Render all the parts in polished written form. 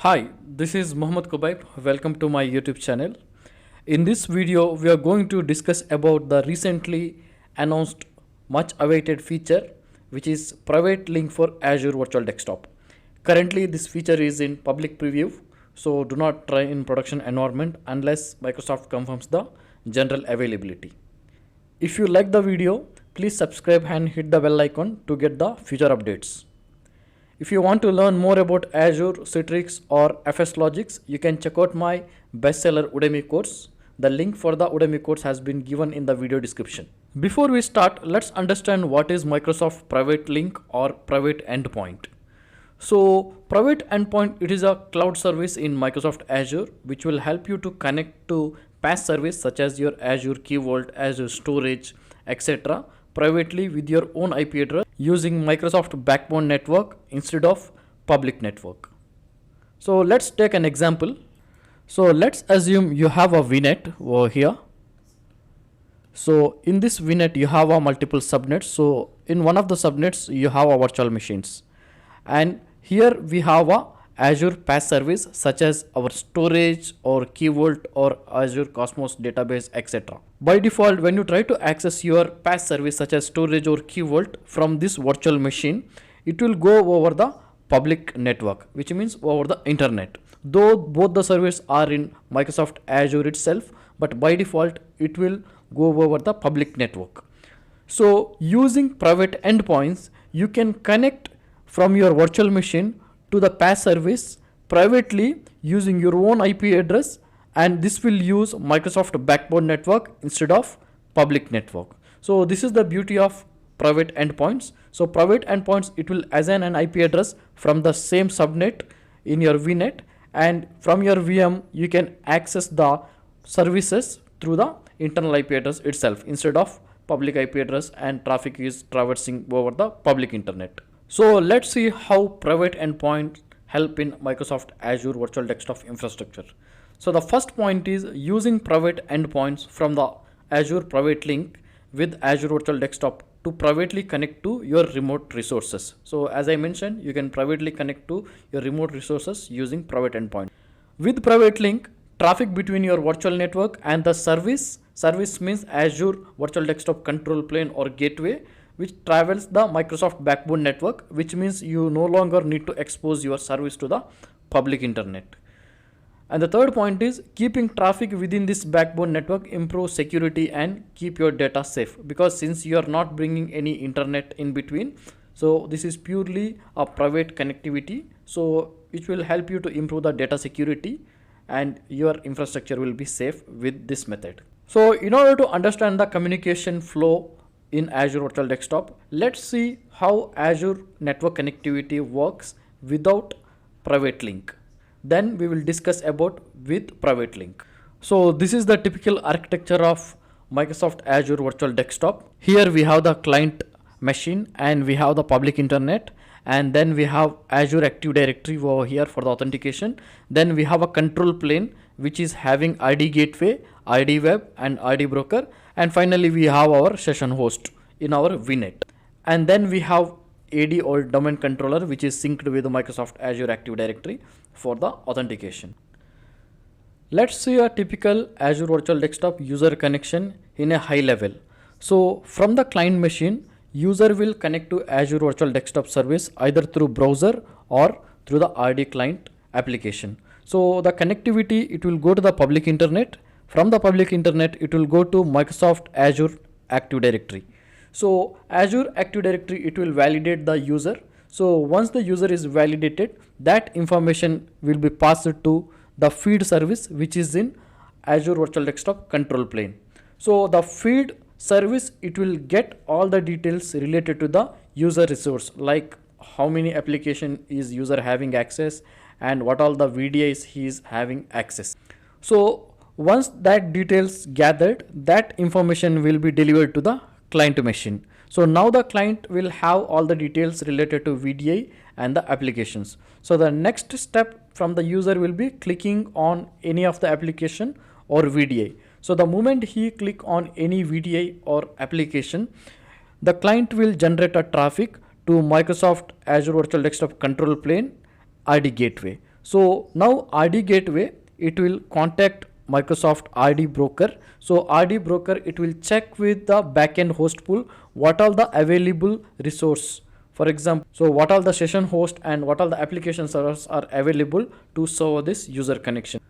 Hi, this is Mohammed Kubayb. Welcome to my YouTube channel. In this video, we are going to discuss about the recently announced much awaited feature, which is private link for Azure Virtual Desktop. Currently, this feature is in public preview, so do not try in production environment unless Microsoft confirms the general availability. If you like the video, please subscribe and hit the bell icon to get the future updates. If you want to learn more about Azure, Citrix or FSlogix, you can check out my bestseller Udemy course. The link for the Udemy course has been given in the video description. Before we start, let's understand what is Microsoft Private Link or Private Endpoint. So Private Endpoint, it is a cloud service in Microsoft Azure which will help you to connect to PaaS service such as your Azure Key Vault, Azure Storage, etc. privately with your own IP address using Microsoft Backbone network instead of public network. So let's take an example. So let's assume you have a VNet over here. So in this VNet you have a multiple subnets. So in one of the subnets you have a virtual machines, and here we have a Azure PaaS service such as our storage or Key Vault or Azure Cosmos database, etc. By default, when you try to access your PaaS service such as storage or Key Vault from this virtual machine, it will go over the public network, which means over the internet. Though both the services are in Microsoft Azure itself, but by default it will go over the public network. So using private endpoints, you can connect from your virtual machine to the PaaS service privately using your own IP address, and this will use Microsoft Backbone network instead of public network. So this is the beauty of private endpoints. So private endpoints, it will assign an IP address from the same subnet in your VNet, and from your VM you can access the services through the internal IP address itself instead of public IP address and traffic is traversing over the public internet. So let's see how private endpoints help in Microsoft Azure Virtual Desktop infrastructure. So the first point is using private endpoints from the Azure Private Link with Azure Virtual Desktop to privately connect to your remote resources. So as I mentioned, you can privately connect to your remote resources using private endpoint. With private link, traffic between your virtual network and the service means Azure Virtual Desktop control plane or gateway, which travels the Microsoft Backbone network, which means you no longer need to expose your service to the public internet. And the third point is keeping traffic within this backbone network improves security and keep your data safe, because since you are not bringing any internet in between, so this is purely a private connectivity, so it will help you to improve the data security and your infrastructure will be safe with this method. So in order to understand the communication flow in Azure Virtual Desktop, let's see how Azure network connectivity works without private link. Then we will discuss about with private link. So this is the typical architecture of Microsoft Azure Virtual Desktop. Here we have the client machine and we have the public internet, and then we have Azure Active Directory over here for the authentication. Then we have a control plane which is having ID gateway, ID web and ID broker, and finally we have our session host in our VNet, and then we have AD or domain controller which is synced with Microsoft Azure Active Directory for the authentication. Let's see a typical Azure Virtual Desktop user connection in a high level. So from the client machine, user will connect to Azure Virtual Desktop service either through browser or through the RD client application. So the connectivity, it will go to the public internet. From the public internet, it will go to Microsoft Azure Active Directory. So Azure Active Directory, it will validate the user. So once the user is validated, that information will be passed to the feed service which is in Azure Virtual Desktop control plane. So the feed service, it will get all the details related to the user resource, like how many application is user having access and what all the VDIs he is having access. So once that details gathered, that information will be delivered to the client machine. So now the client will have all the details related to VDI and the applications. So the next step from the user will be clicking on any of the application or VDI. So the moment he click on any VDI or application, the client will generate a traffic to Microsoft Azure Virtual Desktop control plane ID gateway. So now RD gateway, it will contact Microsoft RD broker. So RD broker, it will check with the backend host pool what are the available resource. For example, so what are the session host and what are the application servers are available to serve this user connection.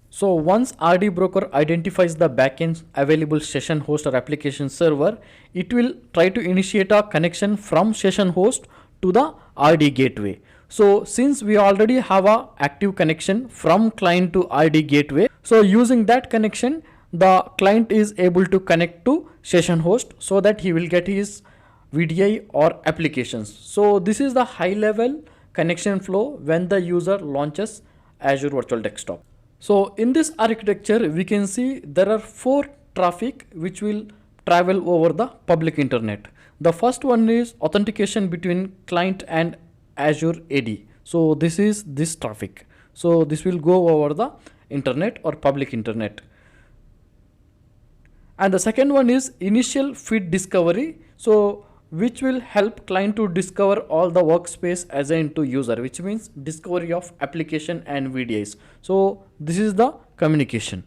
So once RD broker identifies the backend available session host or application server, it will try to initiate a connection from session host to the RD gateway. So since we already have a active connection from client to RD gateway, so using that connection, the client is able to connect to session host so that he will get his VDI or applications. So this is the high level connection flow when the user launches Azure Virtual Desktop. So in this architecture, we can see there are four traffic which will travel over the public internet. The first one is authentication between client and Azure AD. So this is this traffic. So this will go over the internet or public internet. And the second one is initial feed discovery. So which will help client to discover all the workspace assigned to user, which means discovery of application and VDIs. So this is the communication.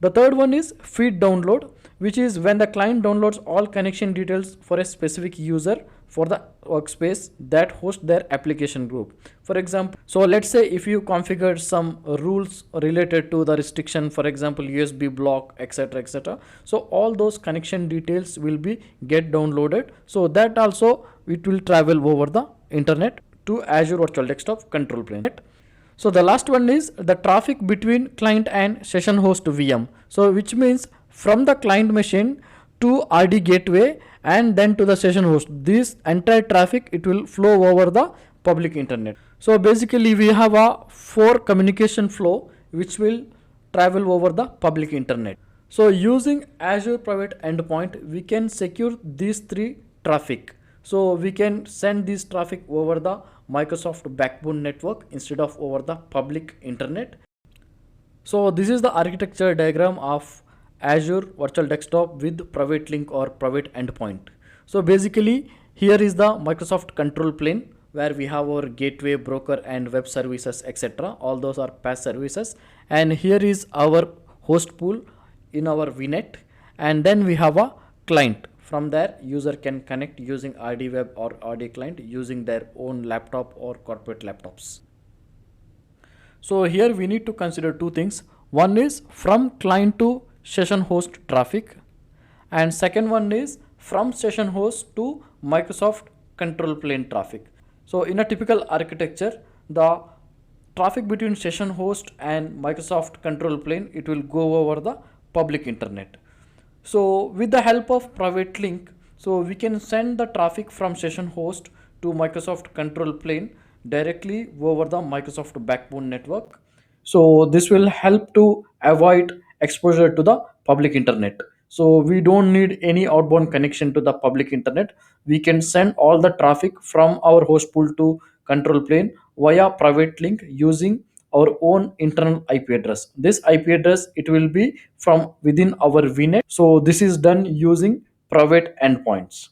The third one is feed download, which is when the client downloads all connection details for a specific user for the workspace that hosts their application group. For example, so let's say if you configured some rules related to the restriction, for example, USB block, etc., etc. So all those connection details will be get downloaded. So that also it will travel over the internet to Azure Virtual Desktop control plane. So the last one is the traffic between client and session host VM. So which means from the client machine to RD gateway and then to the session host. This entire traffic, it will flow over the public internet. So basically we have a four communication flow which will travel over the public internet. So using Azure Private Endpoint, we can secure these three traffic. So we can send this traffic over the Microsoft backbone network instead of over the public internet. So this is the architecture diagram of Azure Virtual Desktop with private link or private endpoint. So basically here is the Microsoft control plane where we have our gateway, broker and web services, etc. All those are PaaS services. And here is our host pool in our VNet. And then we have a client. From there, user can connect using RD web or RD client using their own laptop or corporate laptops. So here we need to consider two things. One is from client to session host traffic, and second one is from session host to Microsoft control plane traffic. So in a typical architecture, the traffic between session host and Microsoft control plane, it will go over the public internet. So with the help of private link, so we can send the traffic from session host to Microsoft control plane directly over the Microsoft backbone network. So this will help to avoid exposure to the public internet. So we don't need any outbound connection to the public internet. We can send all the traffic from our host pool to control plane via private link using our own internal IP address. This IP address, it will be from within our VNet. So this is done using private endpoints.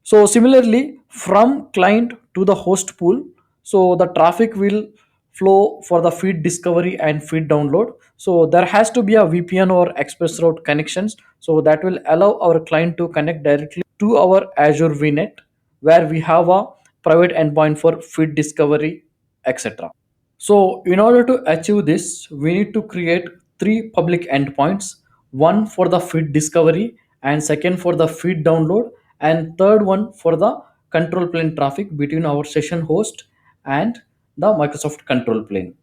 So similarly, from client to the host pool, so the traffic will flow for the feed discovery and feed download. So there has to be a VPN or express route connections. So that will allow our client to connect directly to our Azure VNet, where we have a private endpoint for feed discovery, etc. So in order to achieve this, we need to create three public endpoints, one for the feed discovery and second for the feed download and third one for the control plane traffic between our session host and the Microsoft control plane.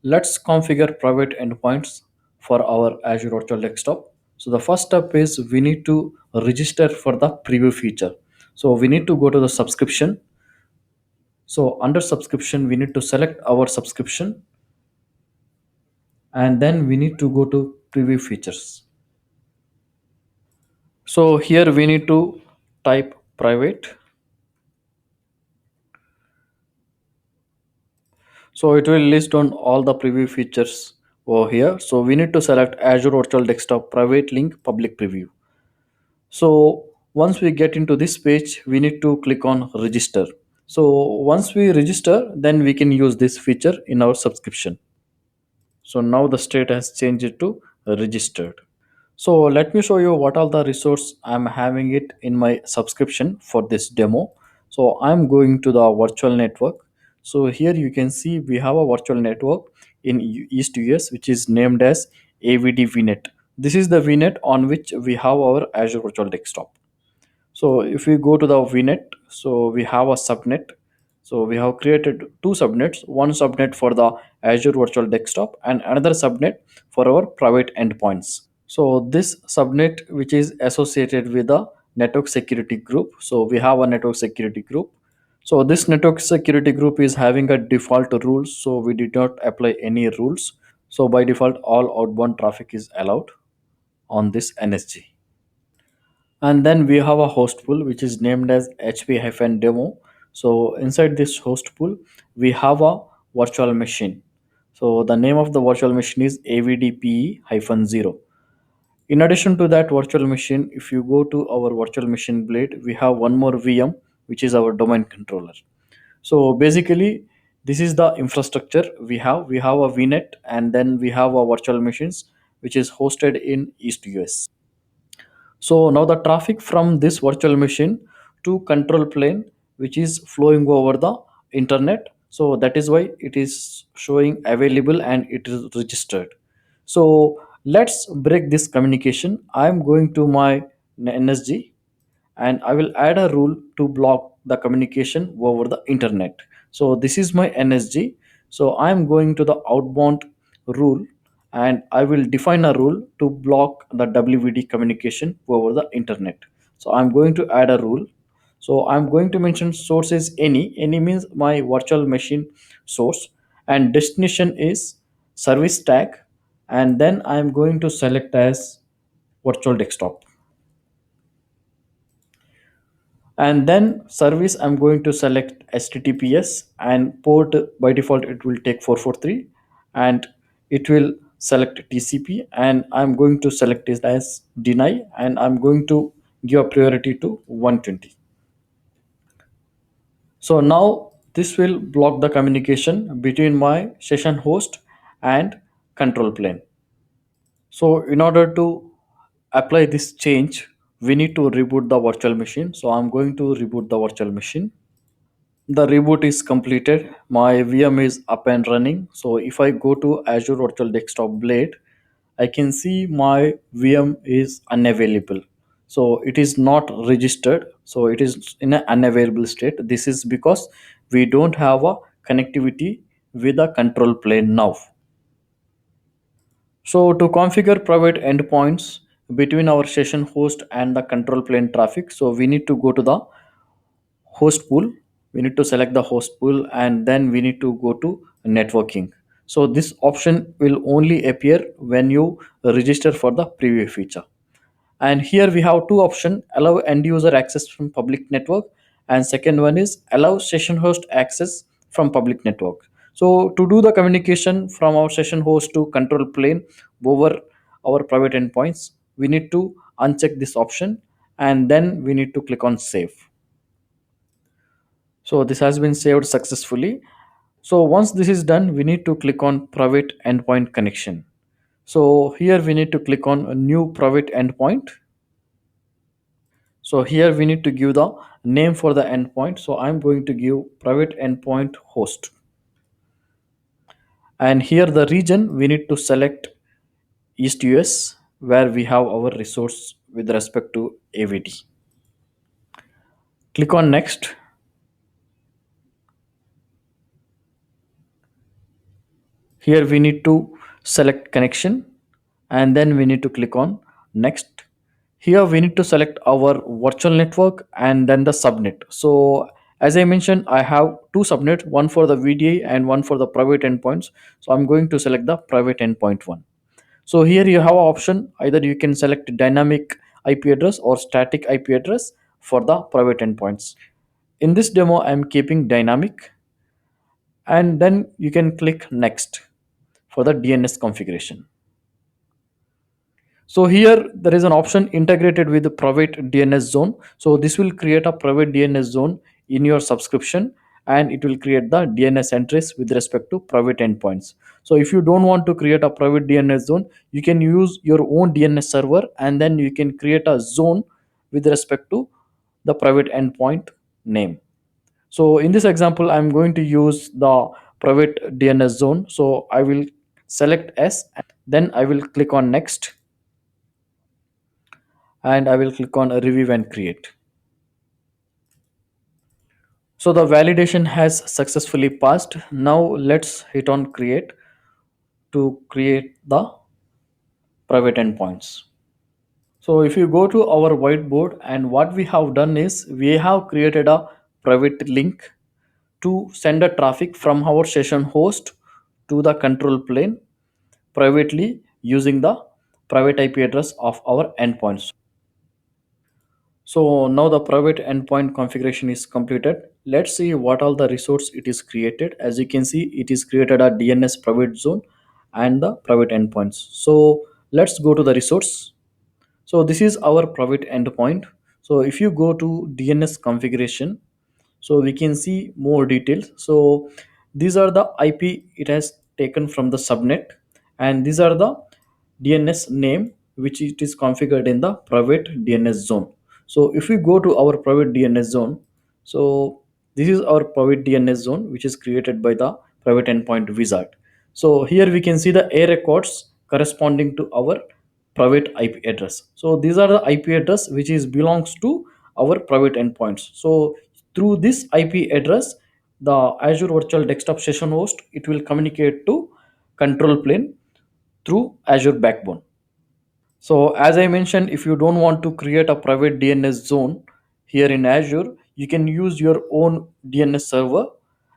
Let's configure private endpoints for our Azure Virtual Desktop. So the first step is we need to register for the preview feature. So we need to go to the subscription. So under subscription, we need to select our subscription and then we need to go to preview features. So here we need to type private. So it will list on all the preview features over here. So we need to select Azure Virtual Desktop private link public preview. So once we get into this page, we need to click on register. So once we register, then we can use this feature in our subscription. So now the state has changed to registered. So let me show you what all the resource I'm having it in my subscription for this demo. So I'm going to the virtual network. So here you can see we have a virtual network in East US which is named as AVD VNet. This is the VNet on which we have our Azure Virtual Desktop. So if we go to the VNet, so we have a subnet. So we have created two subnets, one subnet for the Azure Virtual Desktop and another subnet for our private endpoints. So this subnet which is associated with the network security group. So we have a network security group. So this network security group is having a default rules. So we did not apply any rules. So by default, all outbound traffic is allowed on this NSG. And then we have a host pool which is named as hp-demo. So inside this host pool we have a virtual machine. So the name of the virtual machine is avdpe-0. In addition to that virtual machine, if you go to our virtual machine blade, we have one more VM which is our domain controller. So basically this is the infrastructure we have a vnet and then we have a virtual machines which is hosted in East US. So now the traffic from this virtual machine to control plane, which is flowing over the internet. So that is why it is showing available and it is registered. So let's break this communication. I'm going to my NSG and I will add a rule to block the communication over the internet. So this is my NSG. So I'm going to the outbound rule and I will define a rule to block the WVD communication over the internet. So I'm going to add a rule. So I'm going to mention source is any means my virtual machine source and destination is service tag and then I'm going to select as virtual desktop. And then service I'm going to select https and port by default it will take 443 and it will select tcp and I'm going to select it as deny and I'm going to give a priority to 120. So now this will block the communication between my session host and control plane. So in order to apply this change we need to reboot the virtual machine. So I'm going to reboot the virtual machine. The reboot is completed. My VM is up and running. So if I go to Azure Virtual Desktop Blade, I can see my VM is unavailable. So it is not registered. So it is in an unavailable state. This is because we don't have a connectivity with a control plane now. So to configure private endpoints between our session host and the control plane traffic, so we need to go to the host pool. We need to select the host pool and then we need to go to networking. So this option will only appear when you register for the preview feature. And here we have two options: allow end user access from public network and second one is allow session host access from public network. So to do the communication from our session host to control plane over our private endpoints, we need to uncheck this option and then we need to click on save. So this has been saved successfully. So once this is done, we need to click on private endpoint connection. So here we need to click on a new private endpoint. So here we need to give the name for the endpoint. So I'm going to give private endpoint host. And here the region we need to select East US where we have our resource with respect to AVD. Click on next. Here we need to select connection and then we need to click on next. Here we need to select our virtual network and then the subnet. So as I mentioned, I have two subnets, one for the VDA and one for the private endpoints. So I'm going to select the private endpoint one. So here you have an option, either you can select dynamic IP address or static IP address for the private endpoints. In this demo, I'm keeping dynamic and then you can click next for the DNS configuration. So here there is an option integrated with the private DNS zone. So this will create a private DNS zone in your subscription and it will create the DNS entries with respect to private endpoints. So if you don't want to create a private DNS zone, you can use your own DNS server, and then you can create a zone with respect to the private endpoint name. So in this example, I'm going to use the private DNS zone. So I will select S, then I will click on next, and I will click on review and create. So the validation has successfully passed. Now let's hit on create to create the private endpoints. So if you go to our whiteboard, and what we have done is we have created a private link to send a traffic from our session host to the control plane privately using the private IP address of our endpoints. So now the private endpoint configuration is completed. Let's see what all the resource it is created. As you can see, it is created a DNS private zone and the private endpoints. So let's go to the resource. So this is our private endpoint. So if you go to DNS configuration, so we can see more details. So these are the IP it has taken from the subnet, and these are the DNS name which it is configured in the private DNS zone. So if we go to our private DNS zone, so this is our private DNS zone which is created by the private endpoint wizard. So here we can see the A records corresponding to our private IP address. So these are the IP address which is belongs to our private endpoints. So through this IP address, the Azure Virtual Desktop Session Host, it will communicate to control plane through Azure Backbone. So as I mentioned, if you don't want to create a private DNS zone here in Azure, you can use your own DNS server,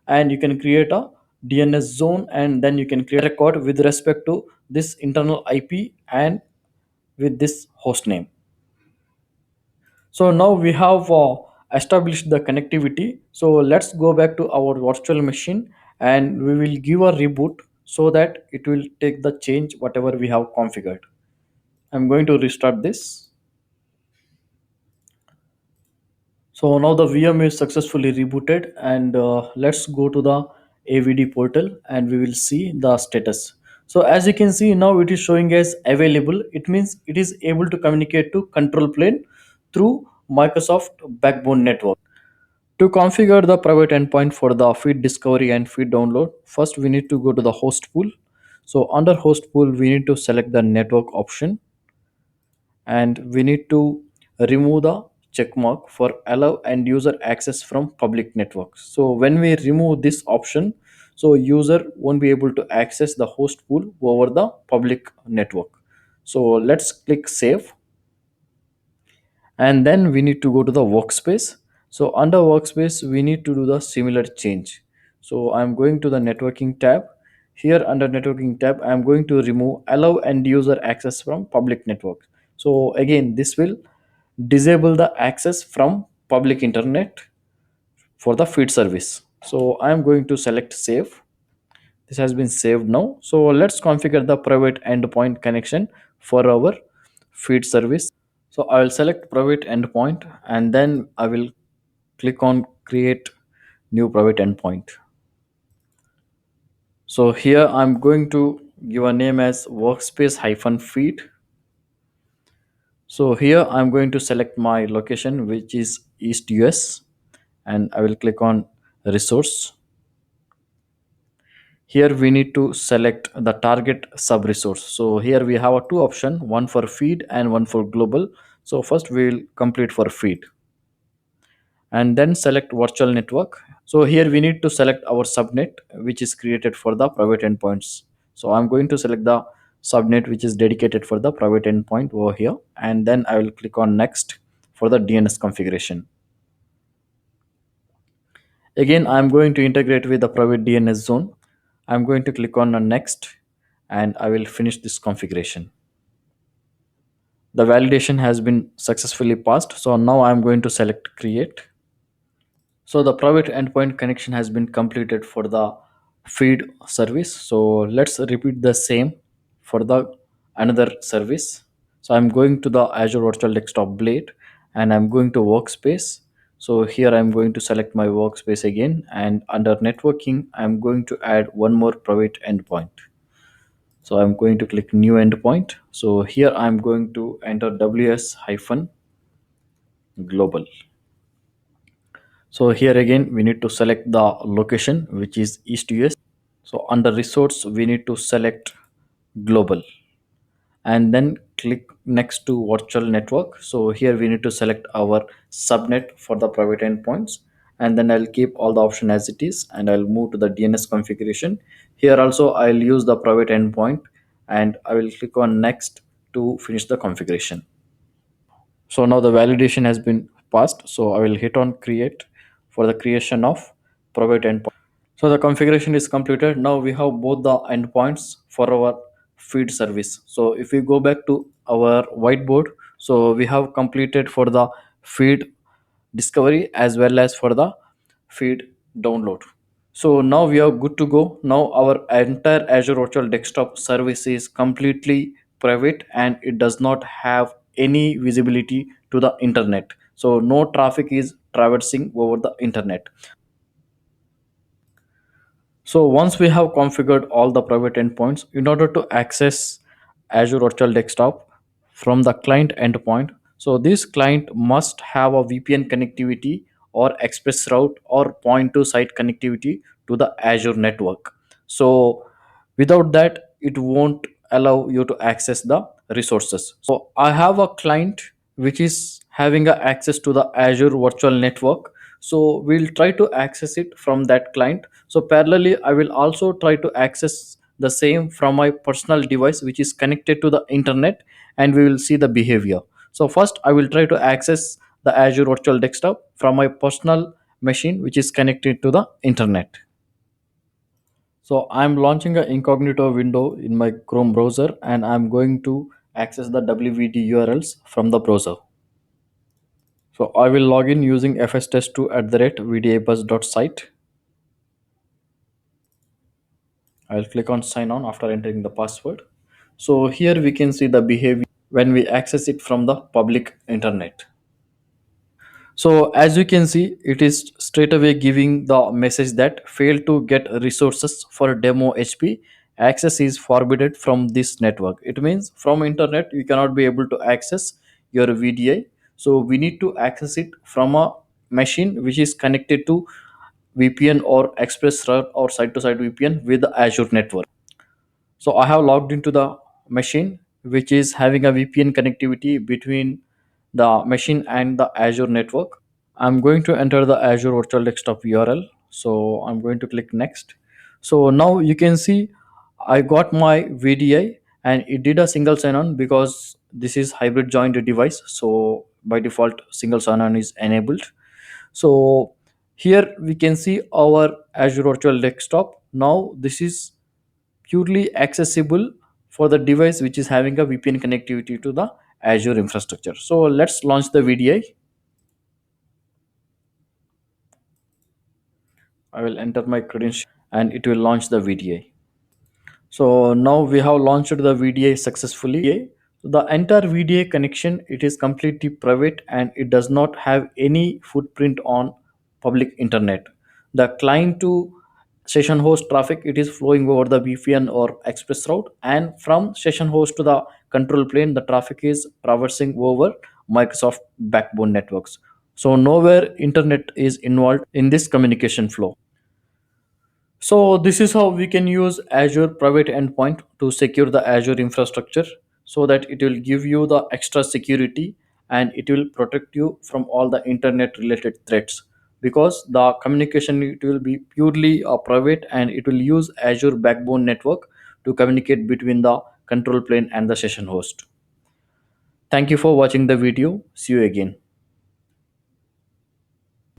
and you can create a DNS zone, and then you can create a record with respect to this internal IP and with this host name. So now we have established the connectivity. So let's go back to our virtual machine, and we will give a reboot so that it will take the change whatever we have configured. I'm going to restart this. So now the VM is successfully rebooted, and let's go to the AVD portal and we will see the status. So as you can see now, it is showing as available. It means it is able to communicate to control plane through Microsoft Backbone network. To configure the private endpoint for the feed discovery and feed download, first we need to go to the host pool. So under host pool, we need to select the network option, and we need to remove the check mark for allow end user access from public networks. So when we remove this option, so user won't be able to access the host pool over the public network. So let's click save, and then we need to go to the workspace. So under workspace, we need to do the similar change. So I'm going to the networking tab. Here under networking tab, I'm going to remove allow end user access from public network. So again, this will disable the access from public internet for the feed service. So I'm going to select save. This has been saved now. So let's configure the private endpoint connection for our feed service. So I will select private endpoint, and then I will click on create new private endpoint. So here I'm going to give a name as workspace hyphen feed. So here I'm going to select my location, which is East US, and I will click on resource. Here we need to select the target sub resource. So here we have a two option, one for feed and one for global. So first we will complete for feed, and then select virtual network. So here we need to select our subnet which is created for the private endpoints. So I'm going to select the subnet which is dedicated for the private endpoint over here, and then I will click on next for the DNS configuration. Again, I'm going to integrate with the private DNS zone. I'm going to click on next, and I will finish this configuration. The validation has been successfully passed. So now I'm going to select create. So the private endpoint connection has been completed for the feed service. So let's repeat the same for the another service. So I'm going to the Azure Virtual Desktop Blade, and I'm going to workspace. So here I'm going to select my workspace again, and under networking, I'm going to add one more private endpoint. So I'm going to click new endpoint. So here I'm going to enter ws hyphen global. So here again, we need to select the location, which is East US. So under resource, we need to select global and then click next to virtual network. So here we need to select our subnet for the private endpoints, and then I'll keep all the option as it is, and I'll move to the DNS configuration. Here also I'll use the private endpoint, and I will click on next to finish the configuration. So now the validation has been passed. So I will hit on create for the creation of private endpoint. So the configuration is completed. Now we have both the endpoints for our feed service. So if we go back to our whiteboard, so we have completed for the feed discovery as well as for the feed download. So now we are good to go. Now our entire Azure Virtual Desktop service is completely private and it does not have any visibility to the internet. So no traffic is traversing over the internet. So once we have configured all the private endpoints, in order to access Azure Virtual Desktop from the client endpoint, so this client must have a VPN connectivity or express route or point to site connectivity to the Azure network. So without that, it won't allow you to access the resources. So I have a client which is having a access to the Azure virtual network. So we'll try to access it from that client. So parallelly, I will also try to access the same from my personal device which is connected to the internet, and we will see the behavior. So first I will try to access the Azure virtual desktop from my personal machine which is connected to the internet. So I'm launching an incognito window in my Chrome browser, and I'm going to access the WVD URLs from the browser. So I will log in using fstest2 at the rate vdabus.site. I'll click on sign on after entering the password. So here we can see the behavior when we access it from the public internet. So as you can see, it is straight away giving the message that failed to get resources for demo HP. Access is forbidden from this network. It means from internet you cannot be able to access your VDI. So we need to access it from a machine which is connected to VPN or express route or site to site VPN with the Azure network. So I have logged into the machine which is having a VPN connectivity between the machine and the Azure network. I'm going to enter the Azure Virtual Desktop URL. So I'm going to click next. So now you can see I got my VDI and it did a single sign-on because this is hybrid joined device. So by default, single sign-on is enabled. So here we can see our Azure Virtual Desktop. Now this is purely accessible for the device which is having a VPN connectivity to the Azure infrastructure. So let's launch the VDI. I will enter my credential and it will launch the VDI. So now we have launched the VDI successfully. The entire VDI connection, it is completely private and it does not have any footprint on public internet. The client to session host traffic, it is flowing over the VPN or express route, and from session host to the control plane the traffic is traversing over Microsoft backbone networks. So nowhere internet is involved in this communication flow. So this is how we can use Azure Private Endpoint to secure the Azure infrastructure, so that it will give you the extra security and it will protect you from all the internet related threats, because the communication, it will be purely private and it will use Azure backbone network to communicate between the control plane and the session host. Thank you for watching the video. See you again.